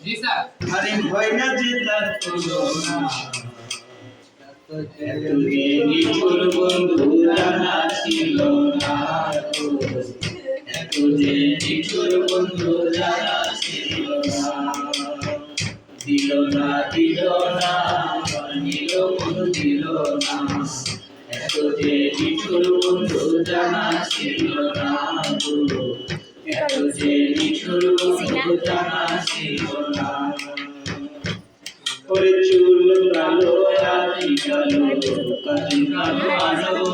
জি sir. আরে হয় না যে তার তুলনা নিঠুর বন্ধু জানা ছিল না এত যে নিঠুর বন্ধু জানা ছিল না দিল না নিল বন্ধু দিল না এত যে নিঠুর বন্ধু জানা ছিল না এত যে নিঠুর বন্ধু জানা ছিল না ওরে চুল কালো আখি কালো কাজল কালো আলো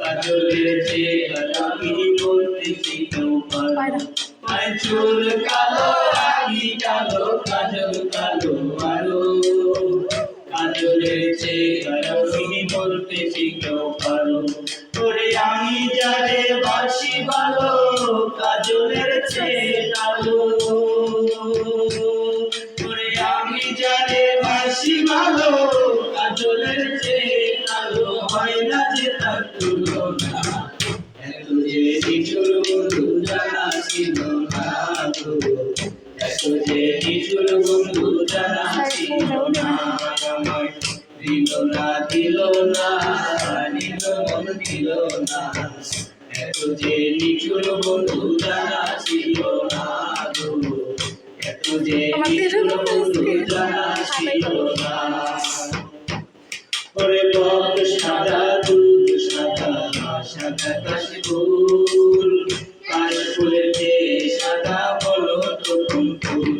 কাজলের চেহারা কি বলতেছি তোমার চুল কালো আখি কালো কাজল কালো আলো কাজলের চেহারা কি বলতেছি তোমার ওরে আমি যারে বাসি ভালো কাজলের চেয়ে কালো আমি যারে বাসি ভালো কাজলের চেয়ে কালো হয় না যে তার তুলনা এত যে নিঠুর বন্ধু জানা ছিল না এত যে নিঠুর বন্ধু জানা ছিল না আমায় দিল না নিল মন দিল না এত যে নিঠুর বন্ধু জানা ছিল না এত যে নিঠুর বন্ধু জানা ছিল না ওরে বক সাদা দুধ সাদা সাদা কাশফুল কাশফুলের যে সাদা বলো তো কোন ফুল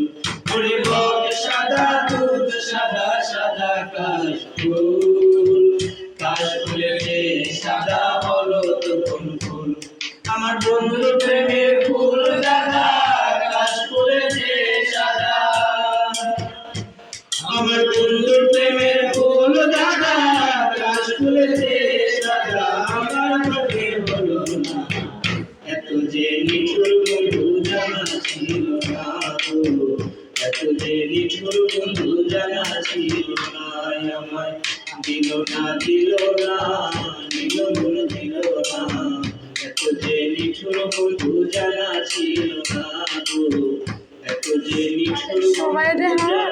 ওরে বক সাদা দুধ সাদা সাদা কাশফুল কাশফুলের যে সাদা বলো তো কোন ফুল আমার বন্ধুর প্রেমের ফুল দাদা কাশফুলের যে সাদা আমার বন্ধুর প্রেমের ফুল দাদা কাশফুলের যে সাদা আমার মনে হলো না এত যে নিঠুর বন্ধু জানা ছিল না এত যে নিঠুর বন্ধু জানা ছিল না আমায় দিল না নিল মন দিল না এত যে নিঠুর বন্ধু জানা ছিল না এত যে নিঠুর বন্ধু